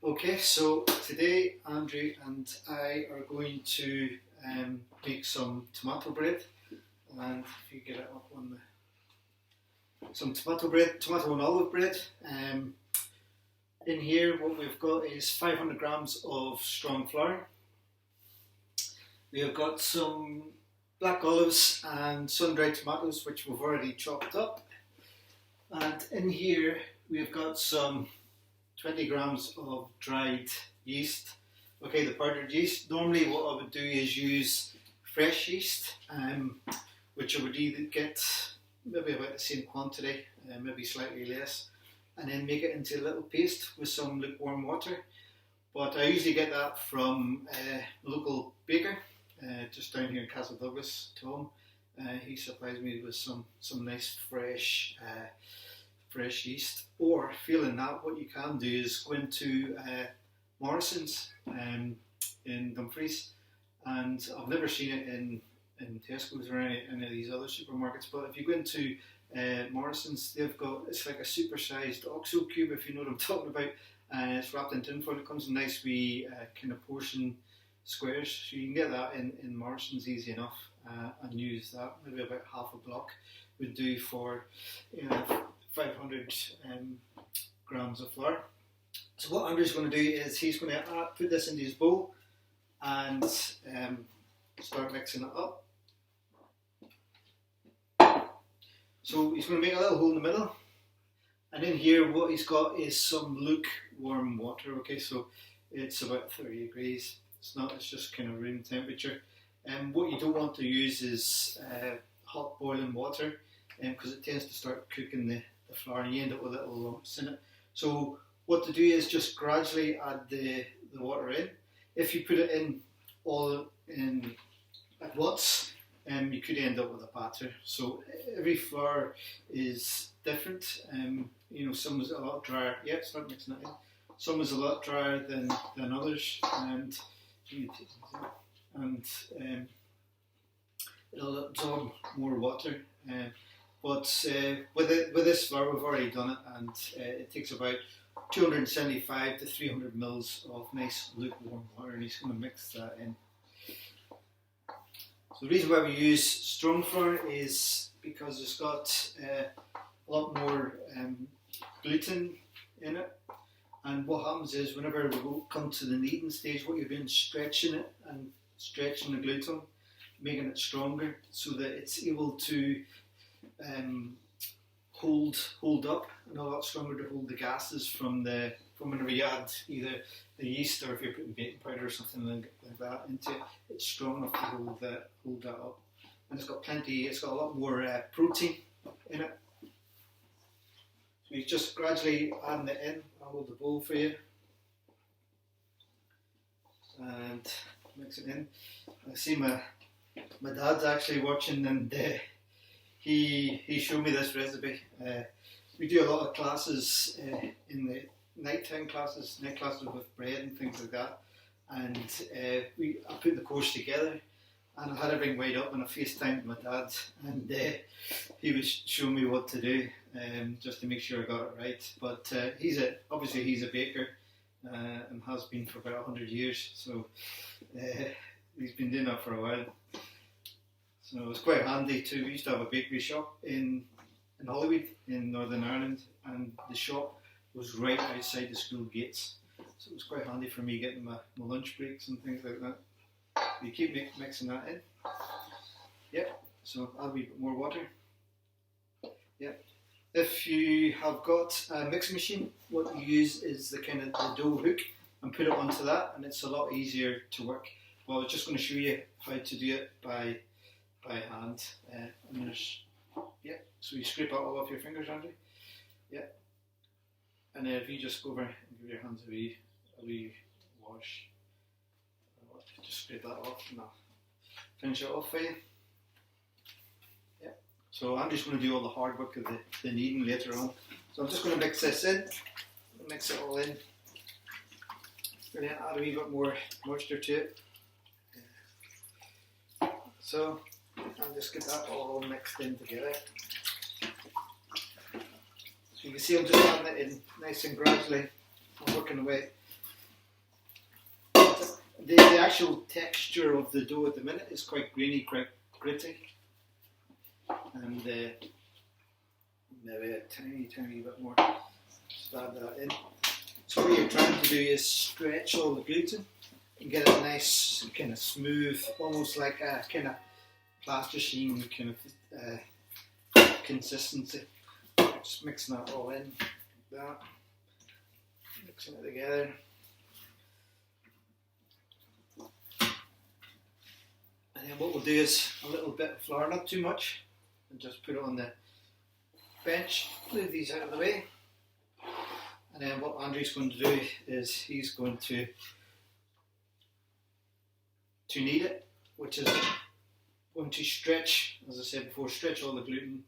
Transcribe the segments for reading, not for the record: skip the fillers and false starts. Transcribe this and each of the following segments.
Okay, so today Andrew and I are going to make some tomato bread, and if you get it up on some tomato bread, tomato and olive bread. In here, what we've got is 500 grams of strong flour. We have got some black olives and sun-dried tomatoes, which we've already chopped up. And in here, we've got some 20 grams of dried yeast. Okay, the powdered yeast. Normally what I would do is use fresh yeast, which I would either get maybe about the same quantity, maybe slightly less, and then make it into a little paste with some lukewarm water. But I usually get that from a local baker, just down here in Castle Douglas, Tom. He supplies me with some nice fresh yeast. Or failing that, what you can do is go into Morrison's in Dumfries, and I've never seen it in Tesco's or any of these other supermarkets, but if you go into Morrison's, they've got, it's like a supersized OXO cube, if you know what I'm talking about. It's wrapped in tin foil. It comes in nice wee kind of portion squares, so you can get that in Morrison's easy enough, and use that. Maybe about half a block would do for 500 grams of flour. So what Andrew's going to do is he's going to put this into his bowl and start mixing it up. So he's going to make a little hole in the middle, and in here what he's got is some lukewarm water. Okay, so it's about 30 degrees. It's just kind of room temperature. And what you don't want to use is hot boiling water, because it tends to start cooking the flour and you end up with little lumps in it. So what to do is just gradually add the water in. If you put it in all in at once, you could end up with a batter. So every flour is different. Some is a lot drier. Yeah, start mixing it in. Some is a lot drier than others, and it'll absorb more water. But with this flour, we've already done it, and it takes about 275 to 300 mils of nice lukewarm water, and he's going to mix that in. So the reason why we use strong flour is because it's got a lot more gluten in it, and what happens is whenever we come to the kneading stage, what you're doing is stretching it and stretching the gluten, making it stronger so that it's able to hold up, and a lot stronger to hold the gases from whenever you add either the yeast, or if you're putting baking powder or something like that into it. It's strong enough to hold that up, and it's got a lot more protein in it. So you just gradually add it in. I'll hold the bowl for you and mix it in. I see my dad's actually watching, and he showed me this recipe. We do a lot of classes in the night classes with bread and things like that, and I put the course together, and I had everything weighed up, and I FaceTimed my dad, and he was showing me what to do, just to make sure I got it right. But he's a baker, and has been for about 100 years, so he's been doing that for a while. So it was quite handy too. We used to have a bakery shop in Holywood in Northern Ireland, and the shop was right outside the school gates. So it was quite handy for me getting my lunch breaks and things like that. You keep mixing that in. Yep, so add a wee bit more water. Yep. If you have got a mixing machine, what you use is the kind of the dough hook, and put it onto that, and it's a lot easier to work. Well, I was just going to show you how to do it by hand. So you scrape out all of your fingers, Andrew. Yeah. And then if you just go over and give your hands a wee wash, just scrape that off, and I'll finish it off for you. Yeah. So I'm just going to do all the hard work of the kneading later on. So I'm just going to mix this in, mix it all in, and then add a wee bit more moisture to it. So I'll just get that all mixed in together. So you can see I'm just adding it in nice and gradually. I'm working away. the actual texture of the dough at the minute is quite grainy, quite gritty, and maybe a tiny bit more. Just add that in. So what you're trying to do is stretch all the gluten and get a nice kind of smooth, almost like a kind of plasticine kind of consistency. Just mixing that all in, like that, mixing it together. And then what we'll do is a little bit of flour, not too much, and just put it on the bench, move these out of the way. And then what Andrew's going to do is he's going to knead it, which is going to stretch, as I said before, stretch all the gluten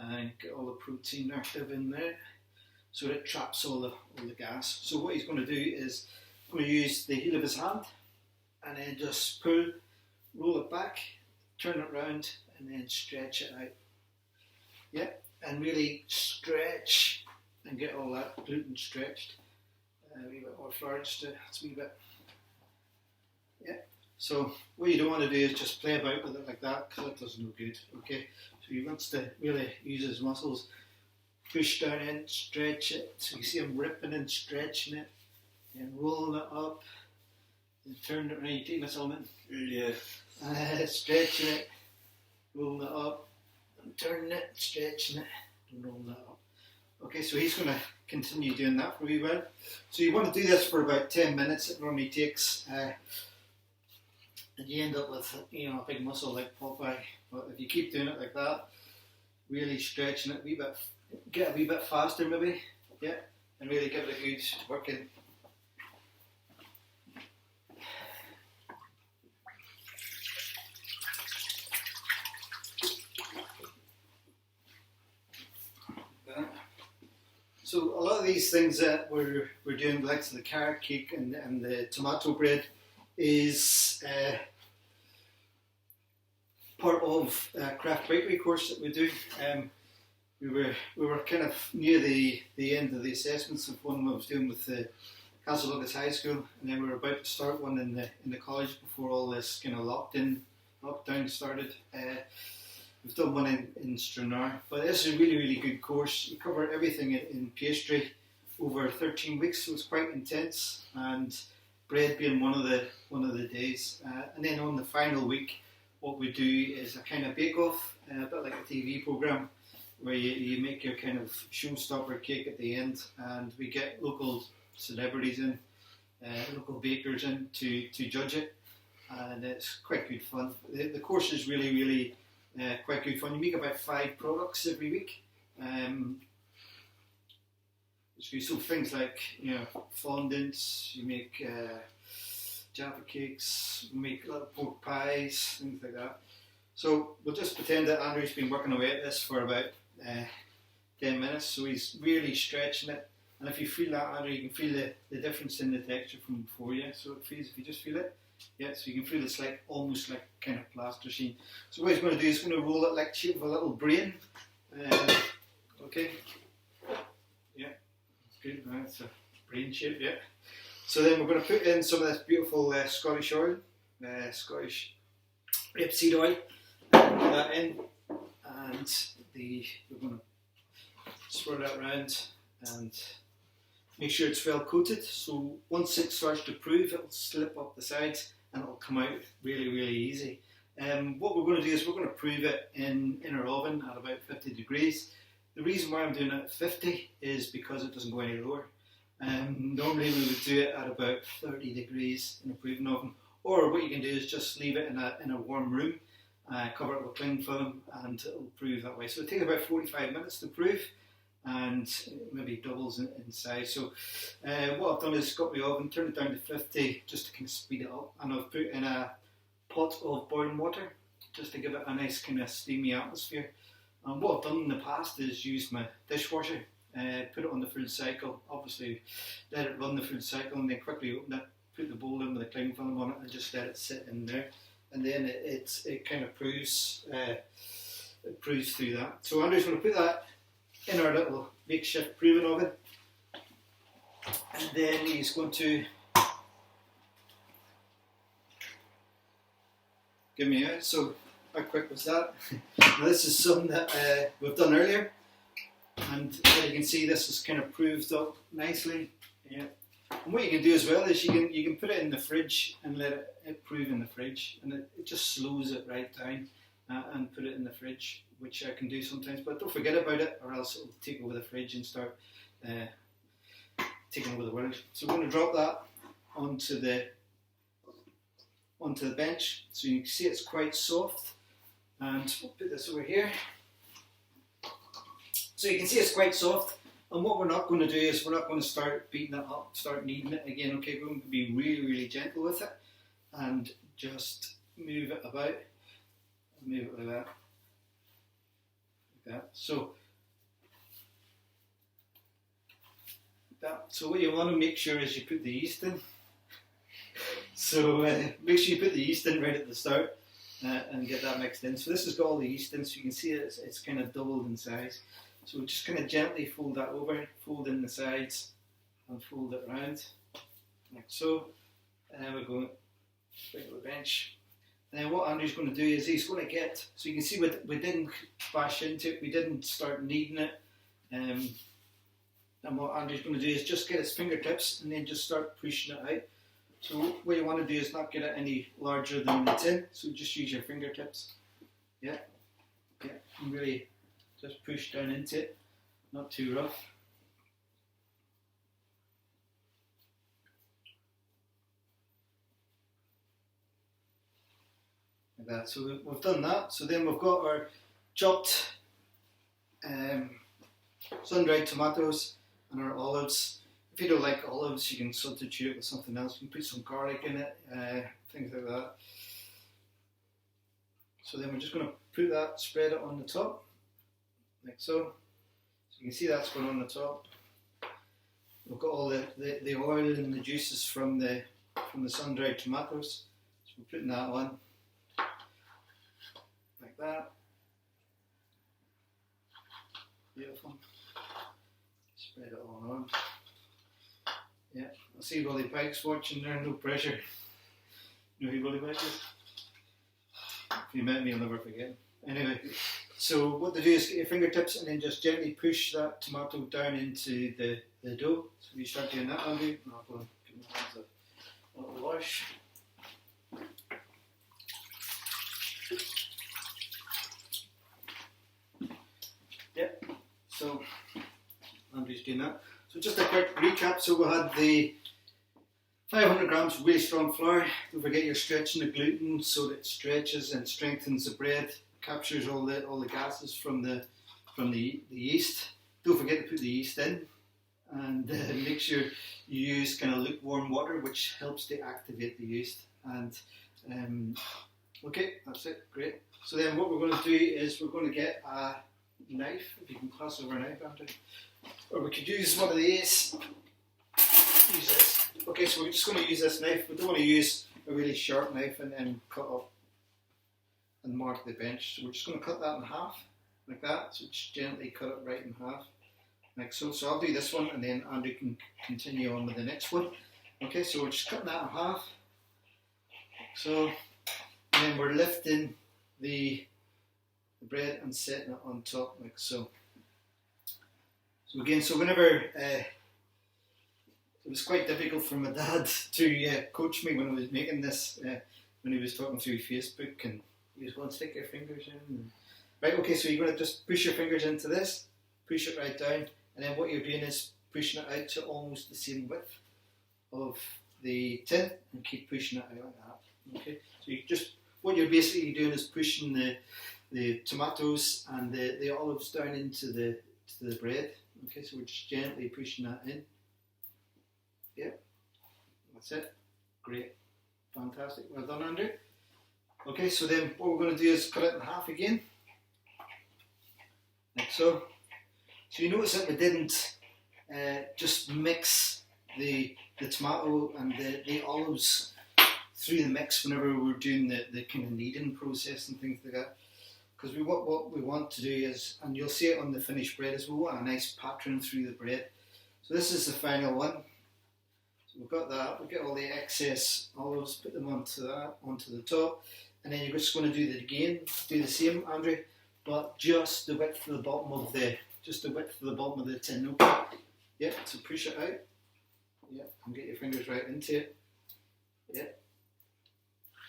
and get all the protein active in there, so that it traps all the gas. So what he's going to do is going to use the heel of his hand and then just pull, roll it back, turn it round, and then stretch it out. Yeah, and really stretch and get all that gluten stretched. A wee bit more flour, just a wee bit. Yeah. So what you don't want to do is just play about with it like that, because it does no good. Okay. So he wants to really use his muscles, push down in, stretch it. So you see him ripping and stretching it, and rolling it up, and turning it around. You take this element. Yeah. Stretching it, rolling it up, and turning it, stretching it, and rolling it up. Okay, so he's going to continue doing that for a wee while. So you want to do this for about 10 minutes. It normally takes, and you end up with a big muscle like Popeye. But if you keep doing it like that, really stretching it a wee bit, get a wee bit faster maybe, yeah, and really give it a good working. So a lot of these things that we're doing, like the carrot cake and the tomato bread, is part of a craft bakery course that we do. We were kind of near the end of the assessments of one I was doing with the Castledouglas High School, and then we were about to start one in the college before all this kind of lockdown started. We've done one in Stranraer, but this is a really, really good course. You cover everything in pastry over 13 weeks, so it's quite intense, and bread being one of the days. And then on the final week, what we do is a kind of bake-off, a bit like a TV programme, where you make your kind of showstopper cake at the end, and we get local celebrities in, local bakers in to judge it, and it's quite good fun. The course is really, really quite good fun. You make about 5 products every week. So things like fondants, you make Jaffa cakes, you make little pork pies, things like that. So we'll just pretend that Andrew's been working away at this for about 10 minutes. So he's really stretching it. And if you feel that, Andrew, you can feel the difference in the texture from before. Yeah. So it feels, if you just feel it. Yeah, so you can feel it's like almost like kind of plasticine. So what he's going to do is going to roll it like the shape of a little brain. Okay. Yeah, that's good. That's a brain shape. Yeah. So then we're going to put in some of this beautiful Scottish oil, Scottish rapeseed oil. Put that in, and we're going to swirl that around and make sure it's well coated, so once it starts to proof, it'll slip up the sides and it'll come out really, really easy. What we're going to do is we're going to prove it in our oven at about 50 degrees. The reason why I'm doing it at 50 is because it doesn't go any lower. Normally we would do it at about 30 degrees in a proving oven, or what you can do is just leave it in a warm room, cover it with cling film, and it'll prove that way. So it takes about 45 minutes to prove, and maybe doubles in size. So what I've done is got my oven, turned it down to 50 just to kind of speed it up, and I've put in a pot of boiling water just to give it a nice kind of steamy atmosphere. And what I've done in the past is used my dishwasher, put it on the full cycle, obviously let it run the full cycle, and then quickly open it, put the bowl in with the cling film on it, and just let it sit in there, and then it kind of proves through that. So Andrew's going to put that in our little makeshift proving oven, and then he's going to give me out. So how quick was that? Now this is something that we've done earlier, and as you can see, this is kind of proved up nicely. Yeah. And what you can do as well is you can put it in the fridge and let it prove in the fridge, and it just slows it right down, and put it in the fridge, which I can do sometimes. But don't forget about it, or else it'll take over the fridge and start taking over the world. So we're going to drop that onto the bench, so you can see it's quite soft. And we'll put this over here. So you can see it's quite soft. And what we're not going to do is we're not going to start beating it up, start kneading it again. Okay, we're going to be really, really gentle with it and just move it about. Move it like that. Like that. So what you want to make sure is you put the yeast in. So make sure you put the yeast in right at the start and get that mixed in. So this has got all the yeast in, so you can see it's kind of doubled in size. So just kind of gently fold that over, fold in the sides and fold it around like so. And then we're going right to the bench. And then what Andrew's going to do is he's going to get, so you can see we didn't bash into it, we didn't start kneading it. And what Andrew's going to do is just get his fingertips and then just start pushing it out. So what you want to do is not get it any larger than the tin, so just use your fingertips. Yeah, and really just push down into it, not too rough. Like that. So we've done that. So then we've got our chopped sun-dried tomatoes and our olives. If you don't like olives, you can substitute it with something else. You can put some garlic in it, things like that. So then we're just going to put that, spread it on the top, like so. So you can see that's going on the top. We've got all the oil and the juices from the sun-dried tomatoes. So we're putting that on, like that. Beautiful. Spread it all on. Yeah, I see Rolly Pikes watching there, no pressure. You know who Rolly Pikes is? If you met me, I'll never forget. Anyway, so what to do is get your fingertips and then just gently push that tomato down into the dough. So you start doing that, Andrew, and I'll go and give my hands a little wash. Yep, so Andrew's doing that. So just a quick recap. So we had the 500 grams really strong flour. Don't forget you're stretching the gluten so that it stretches and strengthens the bread, captures all the gases from the yeast. Don't forget to put the yeast in, and make sure you use kind of lukewarm water, which helps to activate the yeast. And okay, that's it. Great. So then what we're going to do is we're going to get a knife. If you can pass over a knife, Andrew. Or we could use one of these. Use this. Okay, so we're just going to use this knife. We don't want to use a really sharp knife and then cut up and mark the bench. So we're just going to cut that in half, like that. So just gently cut it right in half, like so. So I'll do this one and then Andrew can continue on with the next one. Okay, so we're just cutting that in half. So, and then we're lifting the bread and setting it on top, like so. So again, so whenever it was quite difficult for my dad to coach me when I was making this, when he was talking through Facebook, and he was going to stick your fingers in. Right, okay, so you're going to just push your fingers into this, push it right down, and then what you're doing is pushing it out to almost the same width of the tin, and keep pushing it out like that. Okay, so you just, what you're basically doing is pushing the tomatoes and the olives down into the bread. Okay, so we're just gently pushing that in. Yeah, that's it. Great. Fantastic. Well done, Andrew. Okay, so then what we're going to do is cut it in half again. Like so. So you notice that we didn't just mix the tomato and the olives through the mix whenever we were doing the kind of kneading process and things like that. Because what we want to do is, and you'll see it on the finished bread, is we want a nice pattern through the bread. So this is the final one. So we've got that, we get all the excess olives, put them onto the top. and then you're just going to do that again. Do the same, Andrew, but just the width of the bottom of the tin. Okay. Yeah. So push it out. Yeah, and get your fingers right into it. Yeah.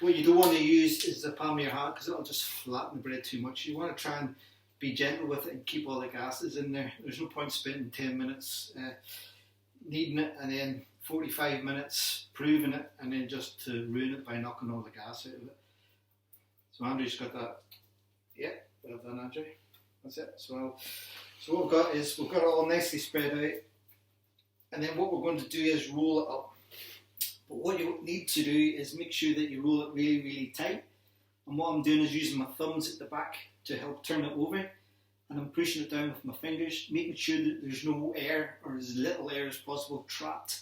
What you don't want to use is the palm of your hand because it'll just flatten the bread too much. You want to try and be gentle with it and keep all the gases in there. There's no point spending 10 minutes kneading it and then 45 minutes proving it and then just to ruin it by knocking all the gas out of it. So Andrew's got that. Yeah, well done, Andrew. That's it. So what we've got is we've got it all nicely spread out, and then what we're going to do is roll it up. But what you need to do is make sure that you roll it really, really tight. And what I'm doing is using my thumbs at the back to help turn it over, and I'm pushing it down with my fingers, making sure that there's no air or as little air as possible trapped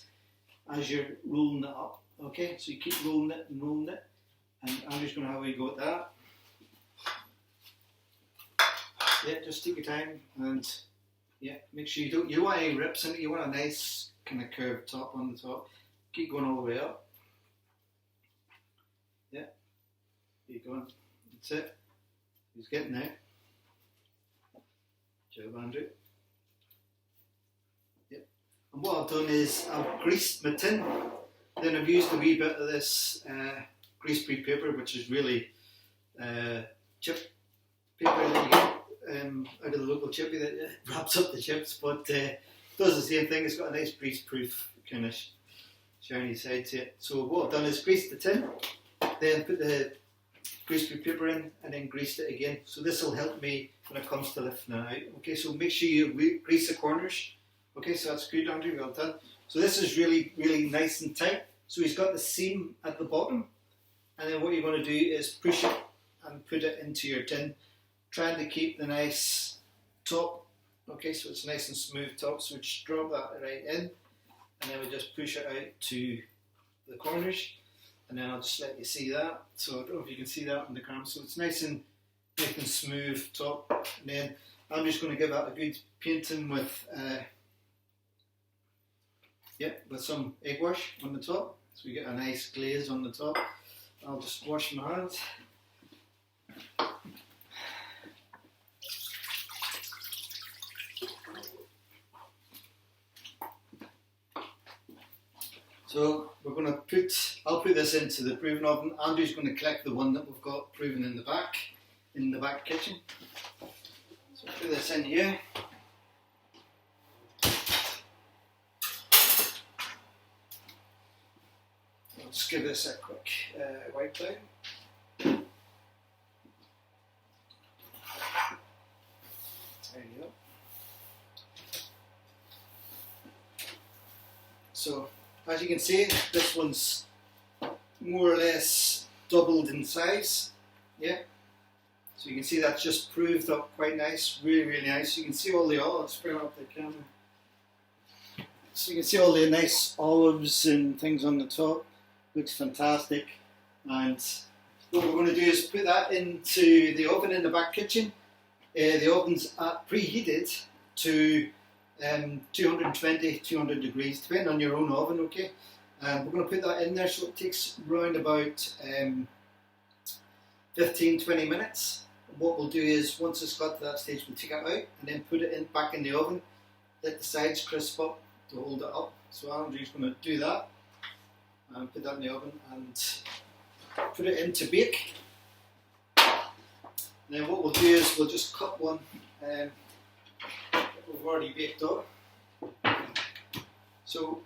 as you're rolling it up. Okay, so you keep rolling it, and I'm just going to have a go at that. Yeah, just take your time and yeah, make sure you don't want any rips in it. You want a nice kind of curved top on the top. Keep going all the way up. Yeah, keep going. That's it. He's getting there. Job, Andrew. Yep. And what I've done is I've greased my tin. Then I've used a wee bit of this grease-free paper, which is really chip paper that you get out of the local chippy that wraps up the chips, but does the same thing. It's got a nice grease-proof kind of shiny side to it. So what I've done is greased the tin, then put the grease-free paper in, and then greased it again. So this will help me when it comes to lifting it out. Okay, so make sure you grease the corners. Okay, so that's good, Andrew, well done. So this is really, really nice and tight. So he's got the seam at the bottom, and then what you're going to do is push it and put it into your tin, trying to keep the nice top. Okay, so it's nice and smooth top, so just drop that right in, and then we just push it out to the corners, and then I'll just let you see that. So I don't know if you can see that on the camera. So it's nice and smooth top, and then I'm just going to give that a good painting with with some egg wash on the top, so we get a nice glaze on the top. I'll just wash my hands. So we're going to I'll put this into the proving oven. Andrew's going to collect the one that we've got proven in the back kitchen. So put this in here. I'll just give this a quick wipe down. Tidy up. So as you can see, this one's more or less doubled in size. Yeah. So you can see that's just proved up quite nice, really, really nice. You can see all the olives. Bring up the camera. So you can see all the nice olives and things on the top. Looks fantastic. And what we're going to do is put that into the oven in the back kitchen. The oven's preheated to 220, 200 degrees, depending on your own oven, okay? We're going to put that in there, so it takes around about 15, 20 minutes. What we'll do is, once it's got to that stage, we'll take it out and then put it back in the oven, let the sides crisp up to hold it up. So Andrew's going to do that, and put that in the oven and put it in to bake. And then what we'll do is, we'll just cut one we've already baked up. So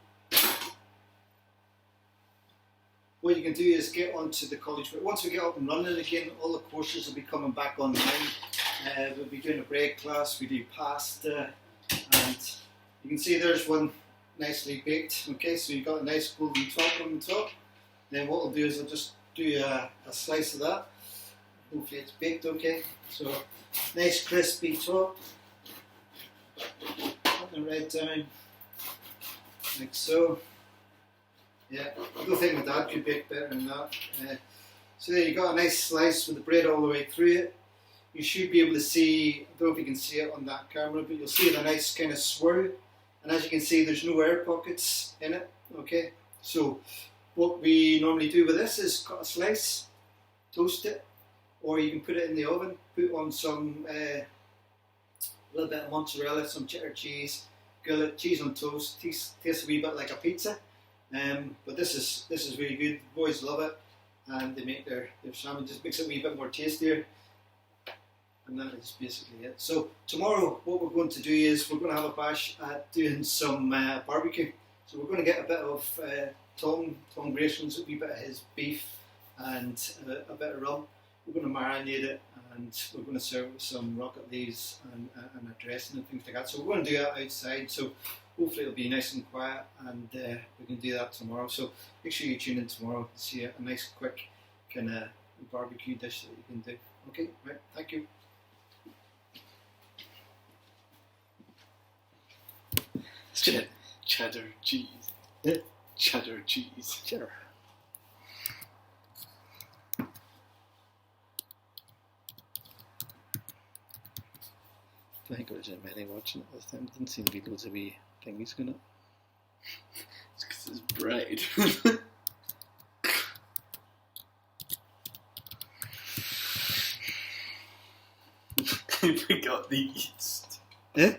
what you can do is get onto the college. Once we get up and running again, all the courses will be coming back online. We'll be doing a bread class, we do pasta, and you can see there's one nicely baked. Okay, so you've got a nice golden top on the top. Then what I'll do is I'll just do a slice of that. Hopefully it's baked okay. So nice crispy top. Put the red down, like so. Yeah, I don't think my dad could bake better than that. So there you got a nice slice with the bread all the way through it. You should be able to see, I don't know if you can see it on that camera, but you'll see a nice kind of swirl. And as you can see, there's no air pockets in it. Okay, so what we normally do with this is cut a slice, toast it, or you can put it in the oven, put on some a little bit of mozzarella, some cheddar cheese, grill it, cheese on toast, tastes a wee bit like a pizza. But this is really good. The boys love it, and they make their salmon, just makes it a wee bit more tastier. And that is basically it. So tomorrow, what we're going to do is we're going to have a bash at doing some barbecue. So we're going to get a bit of Tom Grayson's, a wee bit of his beef, and a bit of rum. We're going to marinate it, and we're going to serve it with some rocket leaves and a dressing and things like that. So we're going to do that outside. So hopefully it'll be nice and quiet, and we can do that tomorrow. So make sure you tune in tomorrow to see a nice, quick kind of barbecue dish that you can do. Okay, right. Thank you. Cheddar cheese. Yeah. Cheddar cheese. Cheddar. I think it was many watching it this time. Didn't seem to be loads of wee thingies going up. It's because it's bread. I forgot the yeast. Yeah?